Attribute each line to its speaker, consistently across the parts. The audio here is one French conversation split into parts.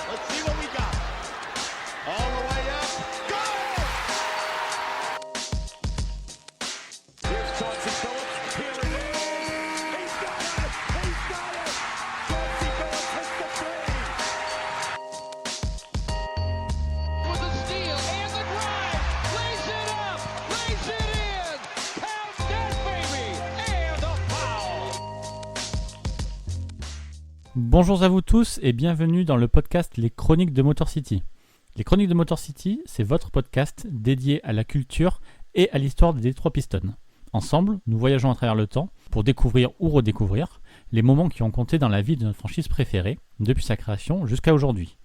Speaker 1: Let's see what we got. All the way up. Go! Here's Chauncey Billups. Here it is. He's got it. He's got it. Chauncey Billups hits the three.
Speaker 2: With a steal and the drive. Lays it up. Lays it in. Count that baby. And a foul.
Speaker 3: Bonjour à vous tous et bienvenue dans le podcast Les Chroniques de Motor City. Les Chroniques de Motor City, c'est votre podcast dédié à la culture et à l'histoire des Detroit Pistons. Ensemble, nous voyageons à travers le temps pour découvrir ou redécouvrir les moments qui ont compté dans la vie de notre franchise préférée, depuis sa création jusqu'à aujourd'hui.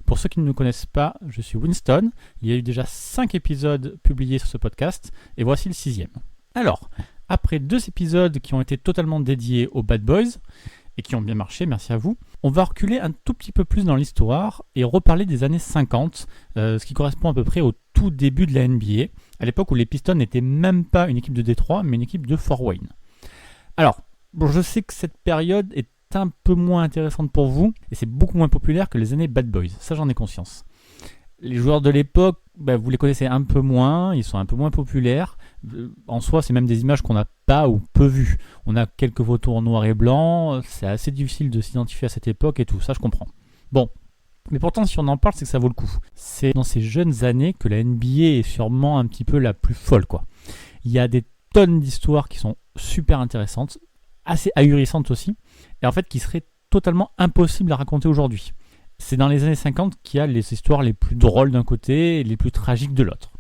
Speaker 3: Pour ceux qui ne nous connaissent pas, je suis Winston, il y a eu déjà 5 épisodes publiés sur ce podcast et voici le 6e. Alors, après 2 épisodes qui ont été totalement dédiés aux Bad Boys, et qui ont bien marché, merci à vous. On va reculer un tout petit peu plus dans l'histoire et reparler des années 50, ce qui correspond à peu près au tout début de la NBA, à l'époque où les Pistons n'étaient même pas une équipe de Détroit, mais une équipe de Fort Wayne. Alors, bon, je sais que cette période est un peu moins intéressante pour vous, et c'est beaucoup moins populaire que les années Bad Boys, ça j'en ai conscience. Les joueurs de l'époque, vous les connaissez un peu moins, ils sont un peu moins populaires. En soi, c'est même des images qu'on n'a pas ou peu vues. On a quelques photos en noir et blanc, c'est assez difficile de s'identifier à cette époque et tout, ça je comprends. Bon, mais pourtant si on en parle, c'est que ça vaut le coup. C'est dans ces jeunes années que la NBA est sûrement un petit peu la plus folle, quoi. Il y a des tonnes d'histoires qui sont super intéressantes, assez ahurissantes aussi, et en fait qui seraient totalement impossibles à raconter aujourd'hui. C'est dans les années 50 qu'il y a les histoires les plus drôles d'un côté et les plus tragiques de l'autre.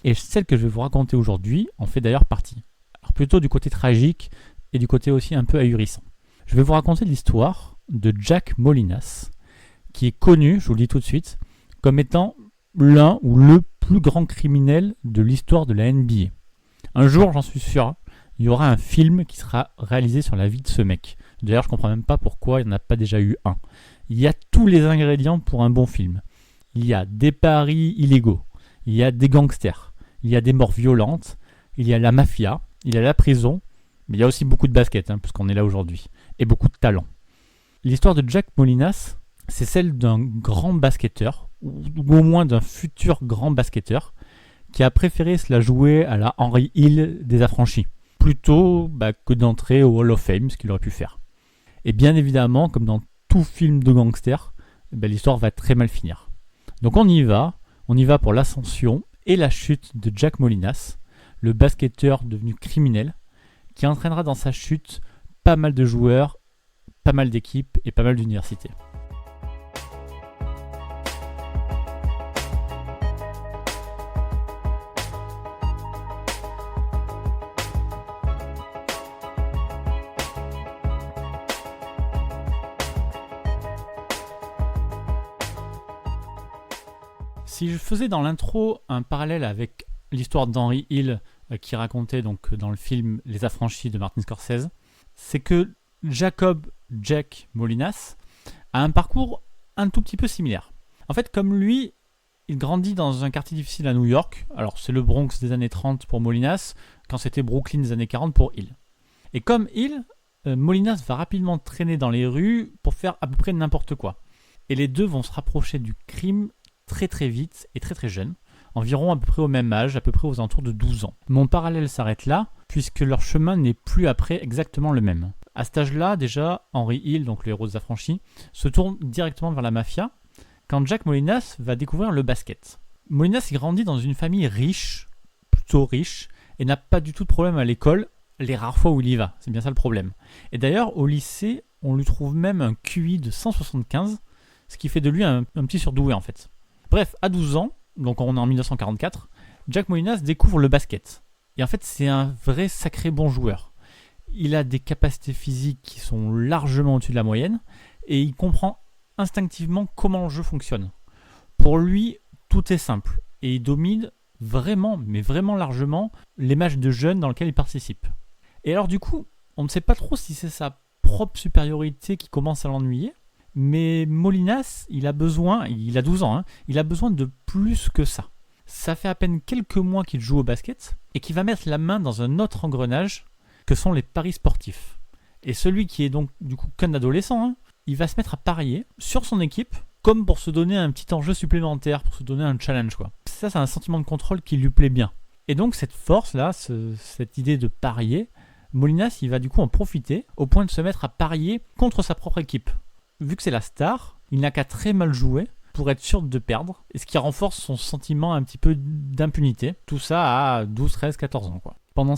Speaker 3: Et celle que je vais vous raconter aujourd'hui en fait d'ailleurs partie. Alors plutôt du côté tragique et du côté aussi un peu ahurissant. Je vais vous raconter l'histoire de Jack Molinas, qui est connu, je vous le dis tout de suite, comme étant l'un ou le plus grand criminel de l'histoire de la NBA. Un jour, j'en suis sûr, il y aura un film qui sera réalisé sur la vie de ce mec. D'ailleurs, je ne comprends même pas pourquoi il n'y en a pas déjà eu un. Il y a tous les ingrédients pour un bon film. Il y a des paris illégaux, il y a des gangsters, il y a des morts violentes, il y a la mafia, il y a la prison, mais il y a aussi beaucoup de basket, puisqu'on est là aujourd'hui, et beaucoup de talent. L'histoire de Jack Molinas, c'est celle d'un grand basketteur, ou au moins d'un futur grand basketteur, qui a préféré se la jouer à la Henry Hill des affranchis, plutôt que d'entrer au Hall of Fame, ce qu'il aurait pu faire. Et bien évidemment, comme dans tout film de gangster, l'histoire va très mal finir. Donc on y va pour l'ascension et la chute de Jack Molinas, le basketteur devenu criminel, qui entraînera dans sa chute pas mal de joueurs, pas mal d'équipes et pas mal d'universités. Si je faisais dans l'intro un parallèle avec l'histoire d'Henry Hill qui racontait donc dans le film Les Affranchis de Martin Scorsese, c'est que Jack Molinas a un parcours un tout petit peu similaire. En fait, comme lui, il grandit dans un quartier difficile à New York. Alors, c'est le Bronx des années 30 pour Molinas, quand c'était Brooklyn des années 40 pour Hill. Et comme Hill, Molinas va rapidement traîner dans les rues pour faire à peu près n'importe quoi. Et les deux vont se rapprocher du crime très très vite et très très jeune, environ à peu près au même âge, à peu près aux alentours de 12 ans. Mon parallèle s'arrête là, puisque leur chemin n'est plus après exactement le même. À cet âge-là, déjà, Henry Hill, donc le héros des affranchis, se tourne directement vers la mafia, quand Jack Molinas va découvrir le basket. Molinas grandit dans une famille riche, plutôt riche, et n'a pas du tout de problème à l'école, les rares fois où il y va, c'est bien ça le problème. Et d'ailleurs, au lycée, on lui trouve même un QI de 175, ce qui fait de lui un petit surdoué en fait. Bref, à 12 ans, donc on est en 1944, Jack Molinas découvre le basket. Et en fait, c'est un vrai sacré bon joueur. Il a des capacités physiques qui sont largement au-dessus de la moyenne et il comprend instinctivement comment le jeu fonctionne. Pour lui, tout est simple et il domine vraiment, mais vraiment largement, les matchs de jeunes dans lesquels il participe. Et alors du coup, on ne sait pas trop si c'est sa propre supériorité qui commence à l'ennuyer, mais Molinas, il a 12 ans, il a besoin de plus que ça. Ça fait à peine quelques mois qu'il joue au basket et qu'il va mettre la main dans un autre engrenage que sont les paris sportifs. Et celui qui est donc du coup qu'un adolescent, il va se mettre à parier sur son équipe comme pour se donner un petit enjeu supplémentaire, pour se donner un challenge, quoi. Ça, c'est un sentiment de contrôle qui lui plaît bien. Et donc cette force-là, cette idée de parier, Molinas, il va du coup en profiter au point de se mettre à parier contre sa propre équipe. Vu que c'est la star, il n'a qu'à très mal jouer pour être sûr de perdre, et ce qui renforce son sentiment un petit peu d'impunité. Tout ça à 12, 13, 14 ans, quoi. Pendant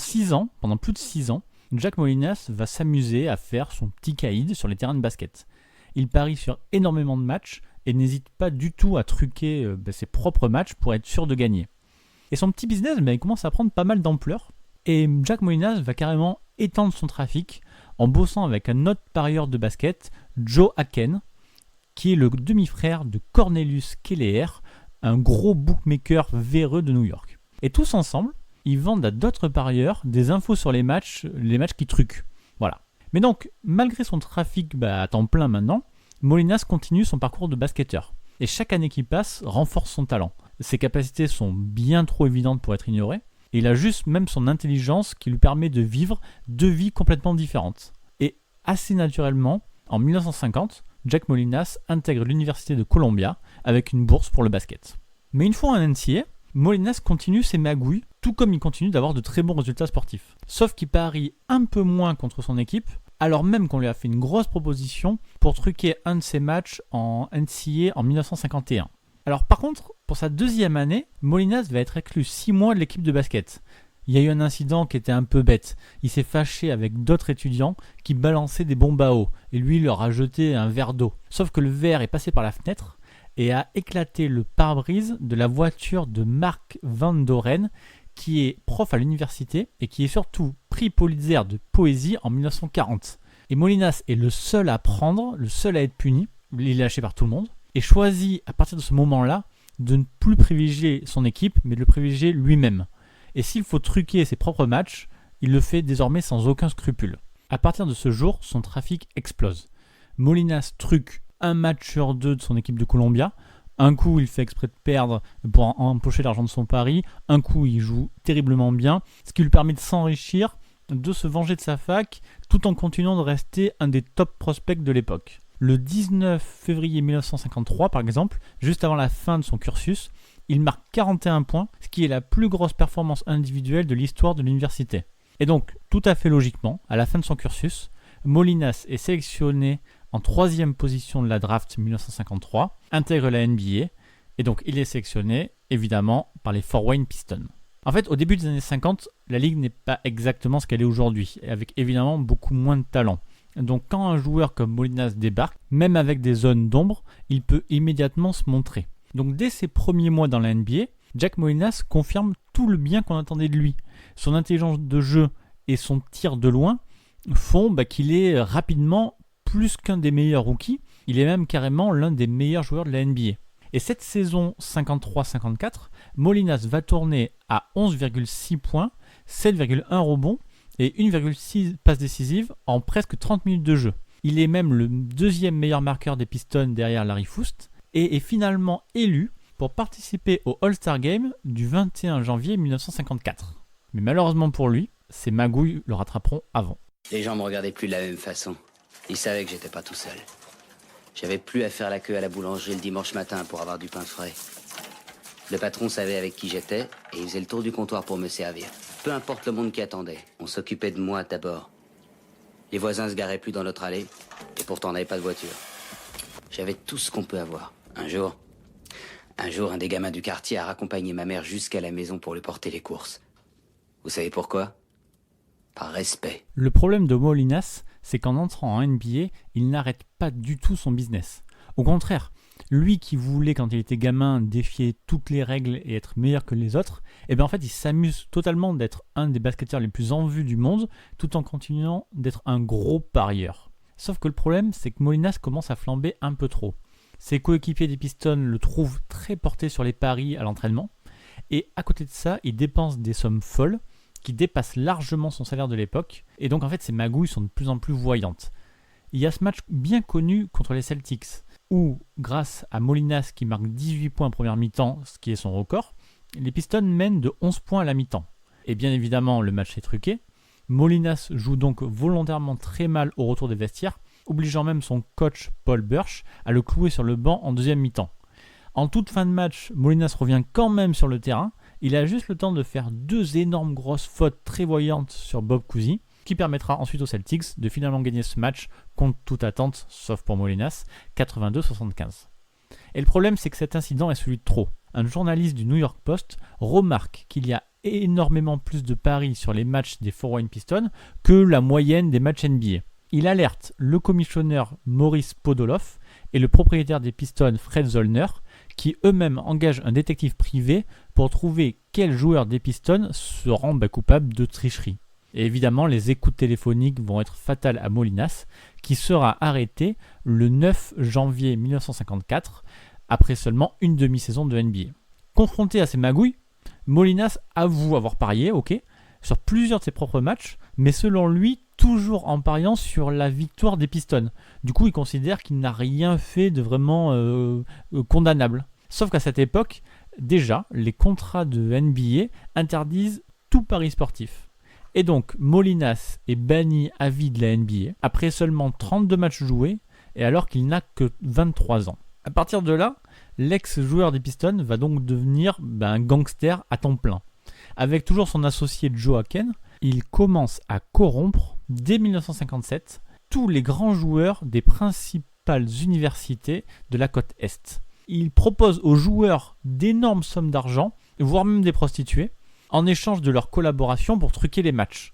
Speaker 3: plus de 6 ans, Jack Molinas va s'amuser à faire son petit caïd sur les terrains de basket. Il parie sur énormément de matchs et n'hésite pas du tout à truquer ses propres matchs pour être sûr de gagner. Et son petit business, il commence à prendre pas mal d'ampleur. Et Jack Molinas va carrément étendre son trafic en bossant avec un autre parieur de basket, Joe Haken, qui est le demi-frère de Cornelius Kelleher, un gros bookmaker véreux de New York. Et tous ensemble, ils vendent à d'autres parieurs des infos sur les matchs qui truquent. Voilà. Mais donc, malgré son trafic à temps plein maintenant, Molinas continue son parcours de basketteur. Et chaque année qui passe renforce son talent. Ses capacités sont bien trop évidentes pour être ignorées. Et il a juste même son intelligence qui lui permet de vivre 2 vies complètement différentes. Et assez naturellement, en 1950, Jack Molinas intègre l'université de Columbia avec une bourse pour le basket. Mais une fois en NCAA, Molinas continue ses magouilles, tout comme il continue d'avoir de très bons résultats sportifs. Sauf qu'il parie un peu moins contre son équipe, alors même qu'on lui a fait une grosse proposition pour truquer un de ses matchs en NCAA en 1951. Alors par contre, pour sa 2e année, Molinas va être exclu 6 mois de l'équipe de basket. Il y a eu un incident qui était un peu bête. Il s'est fâché avec d'autres étudiants qui balançaient des bombes à eau et lui il leur a jeté un verre d'eau. Sauf que le verre est passé par la fenêtre et a éclaté le pare-brise de la voiture de Mark Van Doren, qui est prof à l'université et qui est surtout prix Pulitzer de poésie en 1940. Et Molinas est le seul à prendre, le seul à être puni, il est lâché par tout le monde, et choisit à partir de ce moment-là de ne plus privilégier son équipe, mais de le privilégier lui-même. Et s'il faut truquer ses propres matchs, il le fait désormais sans aucun scrupule. À partir de ce jour, son trafic explose. Molinas truque un match sur 2 de son équipe de Columbia. Un coup, il fait exprès de perdre pour empocher l'argent de son pari. Un coup, il joue terriblement bien, ce qui lui permet de s'enrichir, de se venger de sa fac, tout en continuant de rester un des top prospects de l'époque. Le 19 février 1953, par exemple, juste avant la fin de son cursus, il marque 41 points, ce qui est la plus grosse performance individuelle de l'histoire de l'université. Et donc, tout à fait logiquement, à la fin de son cursus, Molinas est sélectionné en 3e position de la draft 1953, intègre la NBA, et donc il est sélectionné, évidemment, par les Fort Wayne Pistons. En fait, au début des années 50, la ligue n'est pas exactement ce qu'elle est aujourd'hui, avec évidemment beaucoup moins de talent. Donc quand un joueur comme Molinas débarque, même avec des zones d'ombre, il peut immédiatement se montrer. Donc dès ses premiers mois dans la NBA, Jack Molinas confirme tout le bien qu'on attendait de lui. Son intelligence de jeu et son tir de loin font qu'il est rapidement plus qu'un des meilleurs rookies, il est même carrément l'un des meilleurs joueurs de la NBA. Et cette saison 53-54, Molinas va tourner à 11,6 points, 7,1 rebonds et 1,6 passes décisives en presque 30 minutes de jeu. Il est même le 2e meilleur marqueur des Pistons derrière Larry Foust et est finalement élu pour participer au All-Star Game du 21 janvier 1954. Mais malheureusement pour lui, ses magouilles le rattraperont avant.
Speaker 4: Les gens me regardaient plus de la même façon. Ils savaient que j'étais pas tout seul. J'avais plus à faire la queue à la boulangerie le dimanche matin pour avoir du pain frais. Le patron savait avec qui j'étais et il faisait le tour du comptoir pour me servir. Peu importe le monde qui attendait, on s'occupait de moi d'abord. Les voisins se garaient plus dans notre allée et pourtant on n'avait pas de voiture. J'avais tout ce qu'on peut avoir. Un jour, un des gamins du quartier a raccompagné ma mère jusqu'à la maison pour lui porter les courses. Vous savez pourquoi ? Par respect.
Speaker 3: Le problème de Molinas, c'est qu'en entrant en NBA, il n'arrête pas du tout son business. Au contraire, lui qui voulait quand il était gamin défier toutes les règles et être meilleur que les autres, en fait il s'amuse totalement d'être un des basketteurs les plus en vue du monde tout en continuant d'être un gros parieur. Sauf que le problème, c'est que Molinas commence à flamber un peu trop. Ses coéquipiers des Pistons le trouvent très porté sur les paris à l'entraînement et à côté de ça, il dépense des sommes folles qui dépasse largement son salaire de l'époque, et donc en fait ses magouilles sont de plus en plus voyantes. Il y a ce match bien connu contre les Celtics, où grâce à Molinas qui marque 18 points en première mi-temps, ce qui est son record, les Pistons mènent de 11 points à la mi-temps. Et bien évidemment le match est truqué, Molinas joue donc volontairement très mal au retour des vestiaires, obligeant même son coach Paul Burch à le clouer sur le banc en deuxième mi-temps. En toute fin de match, Molinas revient quand même sur le terrain. Il a juste le temps de faire 2 énormes grosses fautes très voyantes sur Bob Cousy, qui permettra ensuite aux Celtics de finalement gagner ce match contre toute attente, sauf pour Molinas, 82-75. Et le problème, c'est que cet incident est celui de trop. Un journaliste du New York Post remarque qu'il y a énormément plus de paris sur les matchs des Fort Wayne Pistons que la moyenne des matchs NBA. Il alerte le commissionneur Maurice Podoloff et le propriétaire des Pistons Fred Zollner, qui eux-mêmes engagent un détective privé pour trouver quel joueur des Pistons se rend coupable de tricherie. Et évidemment, les écoutes téléphoniques vont être fatales à Molinas, qui sera arrêté le 9 janvier 1954, après seulement une demi-saison de NBA. Confronté à ces magouilles, Molinas avoue avoir parié, sur plusieurs de ses propres matchs, mais selon lui, toujours en pariant sur la victoire des Pistons. Du coup, il considère qu'il n'a rien fait de vraiment condamnable. Sauf qu'à cette époque, déjà, les contrats de NBA interdisent tout pari sportif. Et donc, Molinas est banni à vie de la NBA, après seulement 32 matchs joués, et alors qu'il n'a que 23 ans. À partir de là, l'ex-joueur des Pistons va donc devenir un gangster à temps plein. Avec toujours son associé Joe Haken, il commence à corrompre, dès 1957, tous les grands joueurs des principales universités de la côte Est. Il propose aux joueurs d'énormes sommes d'argent, voire même des prostituées, en échange de leur collaboration pour truquer les matchs.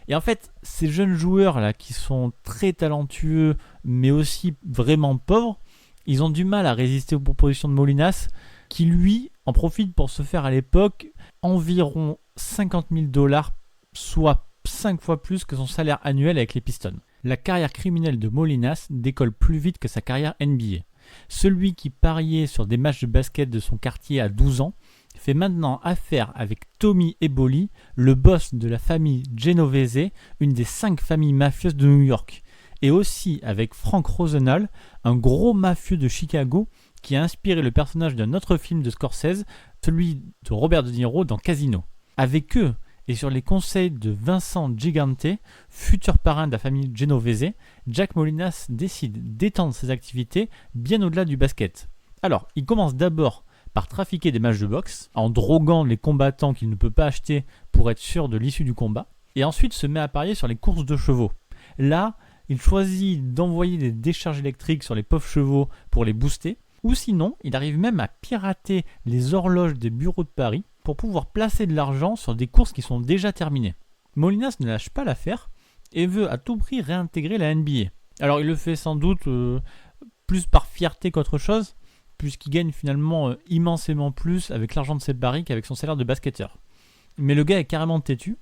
Speaker 3: Et en fait, ces jeunes joueurs-là, qui sont très talentueux, mais aussi vraiment pauvres, ils ont du mal à résister aux propositions de Molinas, qui lui en profite pour se faire à l'époque environ $50,000, soit 5 fois plus que son salaire annuel avec les Pistons. La carrière criminelle de Molinas décolle plus vite que sa carrière NBA. Celui qui pariait sur des matchs de basket de son quartier à 12 ans fait maintenant affaire avec Tommy Eboli, le boss de la famille Genovese, une des 5 familles mafieuses de New York, et aussi avec Frank Rosenthal, un gros mafieux de Chicago qui a inspiré le personnage d'un autre film de Scorsese, celui de Robert De Niro dans Casino. Avec eux, et sur les conseils de Vincent Gigante, futur parrain de la famille Genovese, Jack Molinas décide d'étendre ses activités bien au-delà du basket. Alors, il commence d'abord par trafiquer des matchs de boxe, en droguant les combattants qu'il ne peut pas acheter pour être sûr de l'issue du combat, et ensuite se met à parier sur les courses de chevaux. Là, il choisit d'envoyer des décharges électriques sur les pauvres chevaux pour les booster, ou sinon, il arrive même à pirater les horloges des bureaux de paris pour pouvoir placer de l'argent sur des courses qui sont déjà terminées. Molinas ne lâche pas l'affaire et veut à tout prix réintégrer la NBA. Alors il le fait sans doute plus par fierté qu'autre chose, puisqu'il gagne finalement immensément plus avec l'argent de ses paris qu'avec son salaire de basketteur. Mais le gars est carrément têtu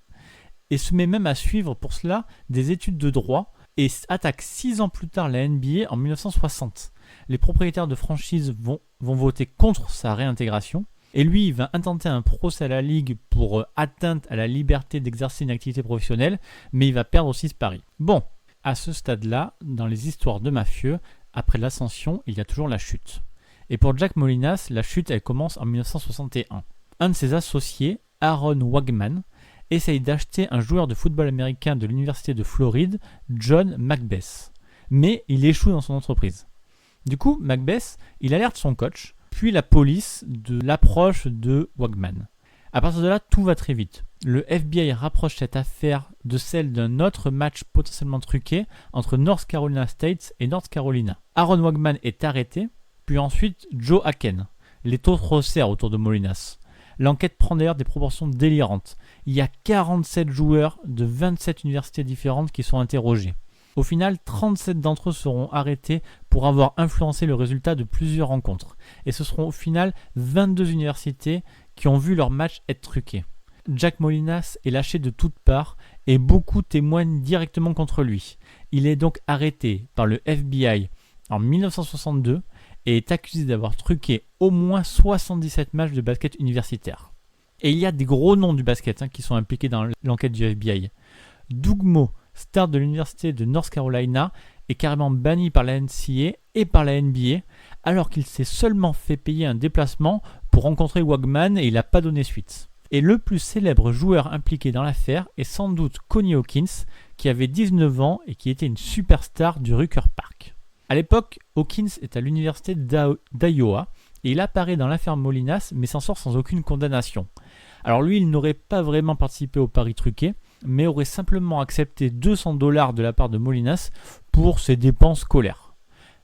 Speaker 3: et se met même à suivre pour cela des études de droit et attaque 6 ans plus tard la NBA en 1960. Les propriétaires de franchises vont voter contre sa réintégration. Et lui, il va intenter un procès à la Ligue pour atteinte à la liberté d'exercer une activité professionnelle, mais il va perdre aussi ce pari. Bon, à ce stade-là, dans les histoires de mafieux, après l'ascension, il y a toujours la chute. Et pour Jack Molinas, la chute, elle commence en 1961. Un de ses associés, Aaron Wagman, essaye d'acheter un joueur de football américain de l'université de Floride, John Macbeth. Mais il échoue dans son entreprise. Du coup, Macbeth, il alerte son coach, puis la police de l'approche de Wagman. À partir de là, tout va très vite. Le FBI rapproche cette affaire de celle d'un autre match potentiellement truqué entre North Carolina State et North Carolina. Aaron Wagman est arrêté, puis ensuite Joe Haken. Les taux se resserrent autour de Molinas. L'enquête prend d'ailleurs des proportions délirantes. Il y a 47 joueurs de 27 universités différentes qui sont interrogés. Au final, 37 d'entre eux seront arrêtés pour avoir influencé le résultat de plusieurs rencontres. Et ce seront au final 22 universités qui ont vu leur match être truqué. Jack Molinas est lâché de toutes parts et beaucoup témoignent directement contre lui. Il est donc arrêté par le FBI en 1962 et est accusé d'avoir truqué au moins 77 matchs de basket universitaire. Et il y a des gros noms du basket qui sont impliqués dans l'enquête du FBI. Doug Moe, star de l'université de North Carolina, est carrément banni par la NCAA et par la NBA, alors qu'il s'est seulement fait payer un déplacement pour rencontrer Wagman et il n'a pas donné suite. Et le plus célèbre joueur impliqué dans l'affaire est sans doute Connie Hawkins, qui avait 19 ans et qui était une superstar du Rucker Park. À l'époque, Hawkins est à l'université d'Iowa et il apparaît dans l'affaire Molinas mais s'en sort sans aucune condamnation. Alors lui, il n'aurait pas vraiment participé au pari truqué, mais aurait simplement accepté $200 de la part de Molinas pour ses dépenses scolaires.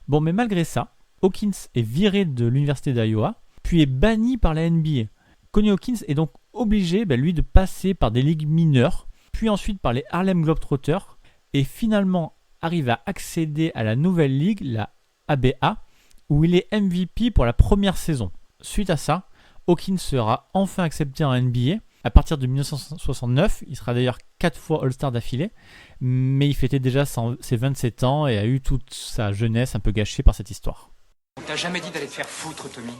Speaker 3: Bon, mais malgré ça, Hawkins est viré de l'université d'Iowa, puis est banni par la NBA. Connie Hawkins est donc obligé, lui, de passer par des ligues mineures, puis ensuite par les Harlem Globetrotters, et finalement arrive à accéder à la nouvelle ligue, la ABA, où il est MVP pour la première saison. Suite à ça, Hawkins sera enfin accepté en NBA. À partir de 1969, il sera d'ailleurs 4 fois All-Star d'affilée, mais il fêtait déjà ses 27 ans et a eu toute sa jeunesse un peu gâchée par cette histoire.
Speaker 5: On t'a jamais dit d'aller te faire foutre, Tommy.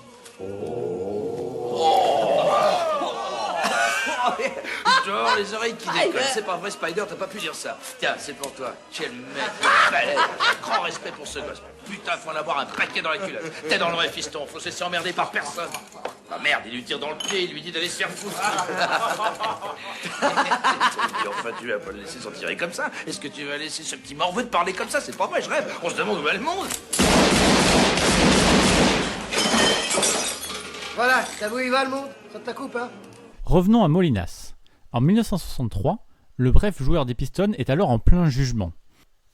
Speaker 6: Genre, les oreilles qui décollent, c'est pas vrai, Spider, t'as pas pu dire ça. Tiens, c'est pour toi. Quel mec, balèze. Grand respect pour ce gosse. Putain, faut en avoir un paquet dans la culotte. T'es dans le vrai, fiston, faut se laisser emmerder par personne. Ah merde, il lui tire dans le pied, il lui dit d'aller se faire foutre. Et enfin, tu vas pas le laisser s'en tirer comme ça. Est-ce que tu vas laisser ce petit morveux te parler comme ça? C'est pas vrai, je rêve. On se demande où va le monde.
Speaker 7: Voilà, t'as vu où il va le monde? Ça te coupe, hein?
Speaker 3: Revenons à Molinas. En 1963, le bref joueur des Pistons est alors en plein jugement.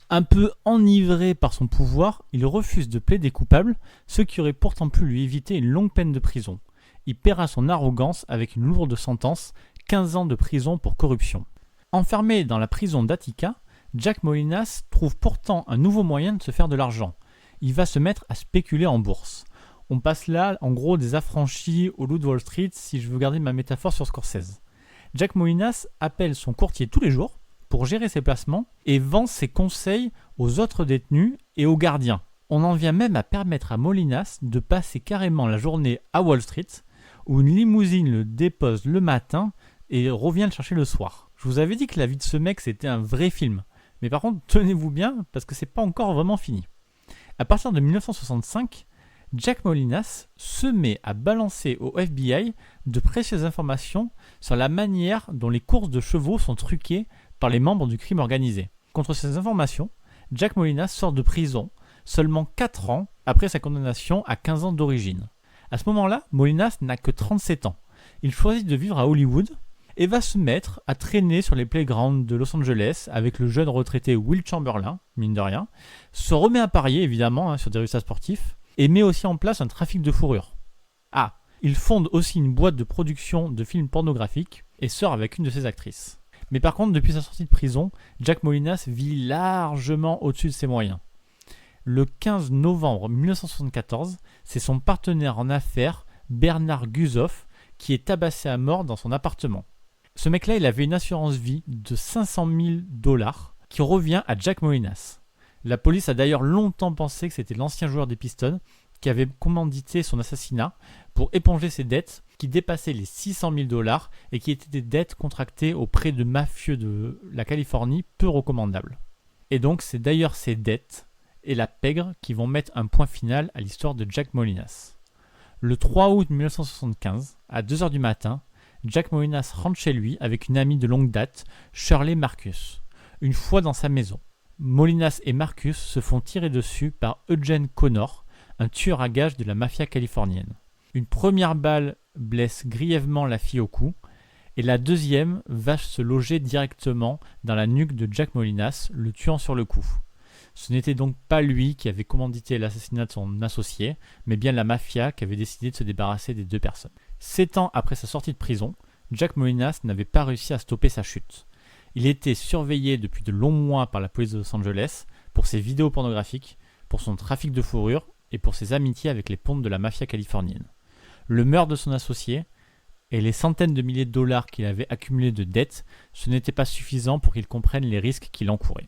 Speaker 3: Un peu enivré par son pouvoir, il refuse de plaider coupable, ce qui aurait pourtant pu lui éviter une longue peine de prison. Il paiera son arrogance avec une lourde sentence, 15 ans de prison pour corruption. Enfermé dans la prison d'Attica, Jack Molinas trouve pourtant un nouveau moyen de se faire de l'argent. Il va se mettre à spéculer en bourse. On passe là, en gros, des affranchis au loup de Wall Street, si je veux garder ma métaphore sur Scorsese. Jack Molinas appelle son courtier tous les jours pour gérer ses placements et vend ses conseils aux autres détenus et aux gardiens. On en vient même à permettre à Molinas de passer carrément la journée à Wall Street, où une limousine le dépose le matin et revient le chercher le soir. Je vous avais dit que la vie de ce mec, c'était un vrai film. Mais par contre, tenez-vous bien, parce que c'est pas encore vraiment fini. À partir de 1965, Jack Molinas se met à balancer au FBI de précieuses informations sur la manière dont les courses de chevaux sont truquées par les membres du crime organisé. Contre ces informations, Jack Molinas sort de prison seulement 4 ans après sa condamnation à 15 ans d'origine. À ce moment-là, Molinas n'a que 37 ans. Il choisit de vivre à Hollywood et va se mettre à traîner sur les playgrounds de Los Angeles avec le jeune retraité Will Chamberlain, mine de rien, se remet à parier évidemment sur des résultats sportifs, et met aussi en place un trafic de fourrure. Ah, il fonde aussi une boîte de production de films pornographiques et sort avec une de ses actrices. Mais par contre, depuis sa sortie de prison, Jack Molinas vit largement au-dessus de ses moyens. Le 15 novembre 1974, c'est son partenaire en affaires, Bernard Guzoff, qui est tabassé à mort dans son appartement. Ce mec-là, il avait une assurance vie de $500,000 qui revient à Jack Molinas. La police a d'ailleurs longtemps pensé que c'était l'ancien joueur des Pistons qui avait commandité son assassinat pour éponger ses dettes qui dépassaient les $600,000 et qui étaient des dettes contractées auprès de mafieux de la Californie peu recommandables. Et donc c'est d'ailleurs ces dettes et la pègre qui vont mettre un point final à l'histoire de Jack Molinas. Le 3 août 1975, à 2h du matin, Jack Molinas rentre chez lui avec une amie de longue date, Shirley Marcus. Une fois dans sa maison, Molinas et Marcus se font tirer dessus par Eugene Connor, un tueur à gages de la mafia californienne. Une première balle blesse grièvement la fille au cou, et la deuxième va se loger directement dans la nuque de Jack Molinas, le tuant sur le coup. Ce n'était donc pas lui qui avait commandité l'assassinat de son associé, mais bien la mafia qui avait décidé de se débarrasser des deux personnes. 7 ans après sa sortie de prison, Jack Molinas n'avait pas réussi à stopper sa chute. Il était surveillé depuis de longs mois par la police de Los Angeles pour ses vidéos pornographiques, pour son trafic de fourrure et pour ses amitiés avec les pontes de la mafia californienne. Le meurtre de son associé et les centaines de milliers de dollars qu'il avait accumulés de dettes, ce n'était pas suffisant pour qu'il comprenne les risques qu'il encourait.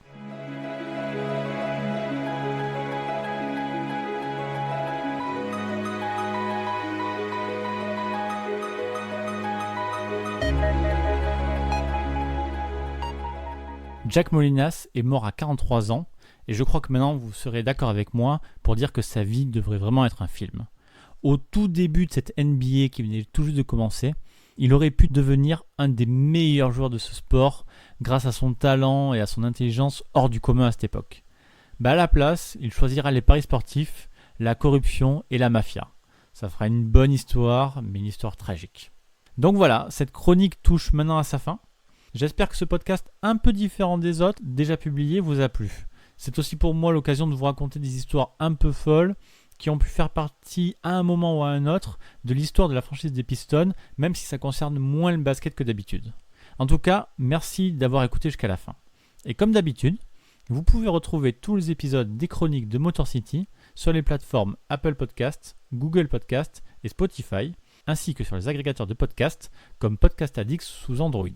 Speaker 3: Jack Molinas est mort à 43 ans et je crois que maintenant vous serez d'accord avec moi pour dire que sa vie devrait vraiment être un film. Au tout début de cette NBA qui venait tout juste de commencer, Il aurait pu devenir un des meilleurs joueurs de ce sport grâce à son talent et à son intelligence hors du commun à cette époque. À la place, il choisira les paris sportifs, la corruption et la mafia. Ça fera une bonne histoire, mais une histoire tragique. Donc voilà, cette chronique touche maintenant à sa fin. J'espère que ce podcast un peu différent des autres, déjà publiés, vous a plu. C'est aussi pour moi l'occasion de vous raconter des histoires un peu folles qui ont pu faire partie à un moment ou à un autre de l'histoire de la franchise des Pistons, même si ça concerne moins le basket que d'habitude. En tout cas, merci d'avoir écouté jusqu'à la fin. Et comme d'habitude, vous pouvez retrouver tous les épisodes des chroniques de Motor City sur les plateformes Apple Podcasts, Google Podcasts et Spotify, ainsi que sur les agrégateurs de podcasts comme Podcast Addict sous Android.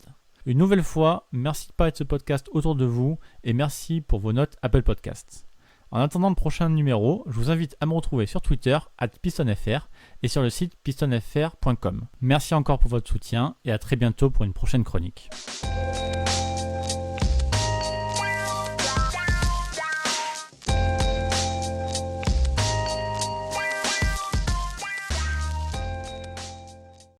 Speaker 3: Une nouvelle fois, merci de parler de ce podcast autour de vous et merci pour vos notes Apple Podcasts. En attendant le prochain numéro, je vous invite à me retrouver sur Twitter @pistonfr et sur le site pistonfr.com. Merci encore pour votre soutien et à très bientôt pour une prochaine chronique.